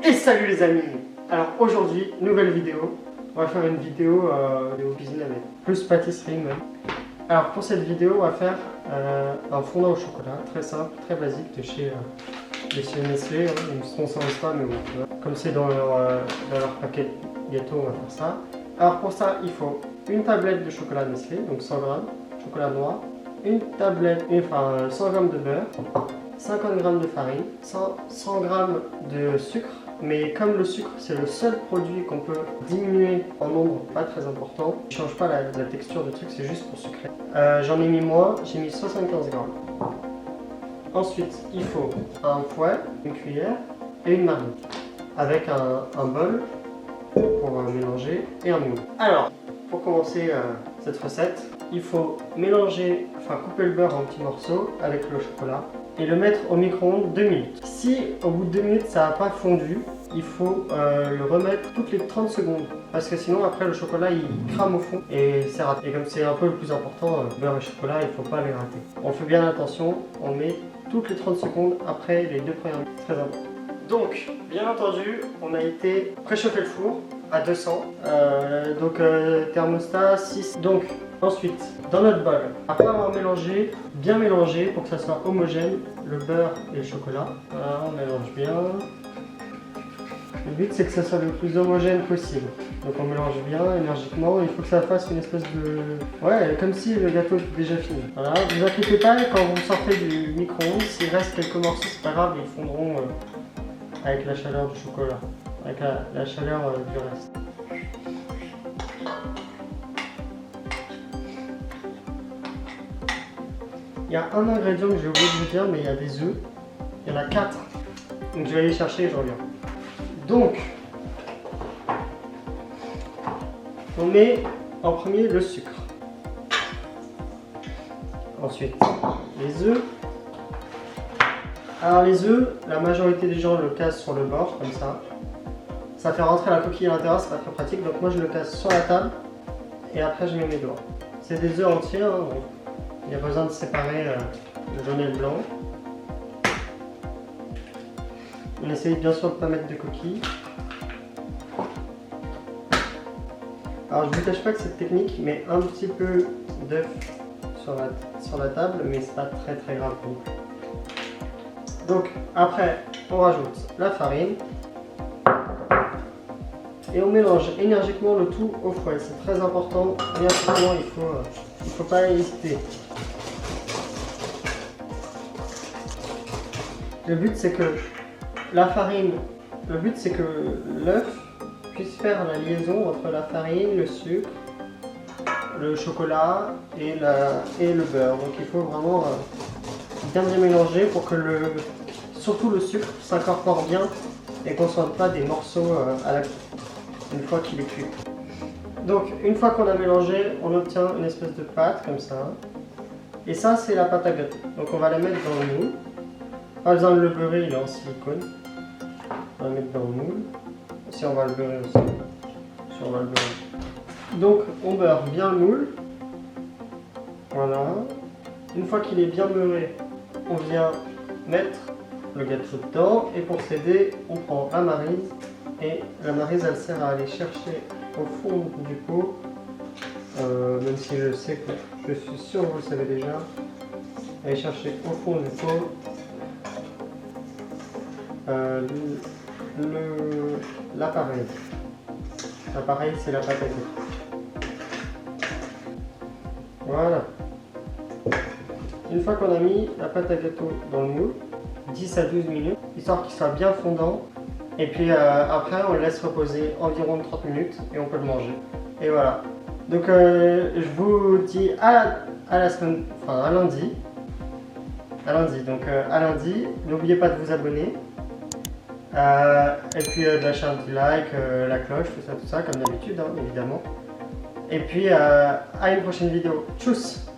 Et salut les amis. Alors aujourd'hui, nouvelle vidéo. On va faire une vidéo de cuisine avec plus pâtisserie même. Alors pour cette vidéo, on va faire un fondant au chocolat, très simple, très basique de chez Nestlé. Hein. Ils ne sponsorisent pas, mais bon, comme c'est dans leur paquet gâteau, on va faire ça. Alors pour ça, il faut une tablette de chocolat Nestlé, donc 100 grammes, chocolat noir, une tablette, enfin 100 grammes de beurre, 50 grammes de farine, 100 grammes de sucre. Mais comme le sucre c'est le seul produit qu'on peut diminuer en nombre pas très important, il ne change pas la texture du truc, c'est juste pour sucrer. J'en ai mis moins, j'ai mis 75 grammes. Ensuite, il faut un fouet, une cuillère et une marmite avec un bol pour mélanger et un moule. Alors, pour commencer cette recette, il faut mélanger, enfin couper le beurre en petits morceaux avec le chocolat et le mettre au micro-ondes 2 minutes. Si au bout de 2 minutes ça n'a pas fondu, il faut le remettre toutes les 30 secondes parce que sinon après le chocolat il crame au fond et c'est raté. Et comme c'est un peu le plus important, beurre et chocolat, il ne faut pas les rater. On fait bien attention, on met toutes les 30 secondes après les 2 premières minutes, très important. Donc, bien entendu, on a été préchauffer le four à 200, thermostat 6. Donc, ensuite, dans notre bol, après avoir mélangé, bien mélangé pour que ça soit homogène, le beurre et le chocolat. Voilà, on mélange bien. Le but c'est que ça soit le plus homogène possible. Donc on mélange bien énergiquement, il faut que ça fasse une espèce de... Ouais, comme si le gâteau était déjà fini. Voilà, vous inquiétez pas, quand vous sortez du micro-ondes, s'il reste quelques morceaux, c'est pas grave, ils fondront avec la chaleur du chocolat, avec la chaleur du reste. Il y a un ingrédient que j'ai oublié de vous dire, mais il y a des œufs. Il y en a 4. Donc je vais aller chercher et je reviens. Donc, on met en premier le sucre. Ensuite, les œufs. Alors les œufs, la majorité des gens le cassent sur le bord, comme ça. Ça fait rentrer la coquille à l'intérieur, c'est pas très pratique. Donc moi je le casse sur la table et après je mets mes doigts. C'est des œufs entiers, hein, donc il y a besoin de séparer le jaune et le blanc. On essaye bien sûr de ne pas mettre de coquilles. Alors je ne vous cache pas que cette technique met un petit peu d'œuf sur la table, mais c'est pas très grave non plus. Donc après on rajoute la farine et on mélange énergiquement le tout au fouet. C'est très important, énergiquement il faut pas hésiter. Le but c'est que la farine, le but c'est que l'œuf puisse faire la liaison entre la farine, le sucre, le chocolat et le beurre. Donc il faut vraiment bien mélanger pour que surtout le sucre s'incorpore bien et qu'on ne sente pas des morceaux une fois qu'il est cuit. Donc une fois qu'on a mélangé, on obtient une espèce de pâte comme ça. Et ça c'est la pâte à gâteau. Donc on va la mettre dans le moule. Pas besoin de le beurrer, il est en silicone. On va le mettre dans le moule. Si on va le beurrer aussi. Si on va le beurrer. Donc on beurre bien le moule. Voilà. Une fois qu'il est bien beurré, on vient mettre le gâteau dedans. Et pour s'aider, on prend la maryse. Et la maryse elle sert à aller chercher au fond du pot. Même si je sais que je suis sûr que vous le savez déjà. Aller chercher au fond du pot. L'appareil. L'appareil, c'est la pâte à gâteau. Voilà. Une fois qu'on a mis la pâte à gâteau dans le moule, 10 à 12 minutes, histoire qu'il soit bien fondant. Et puis après, on le laisse reposer environ 30 minutes et on peut le manger. Et voilà. Donc je vous dis à la semaine, enfin à lundi. À lundi. Donc à lundi, n'oubliez pas de vous abonner. Et puis de lâcher un petit like, la cloche, tout ça, comme d'habitude, hein, évidemment. Et puis à une prochaine vidéo. Tchuss!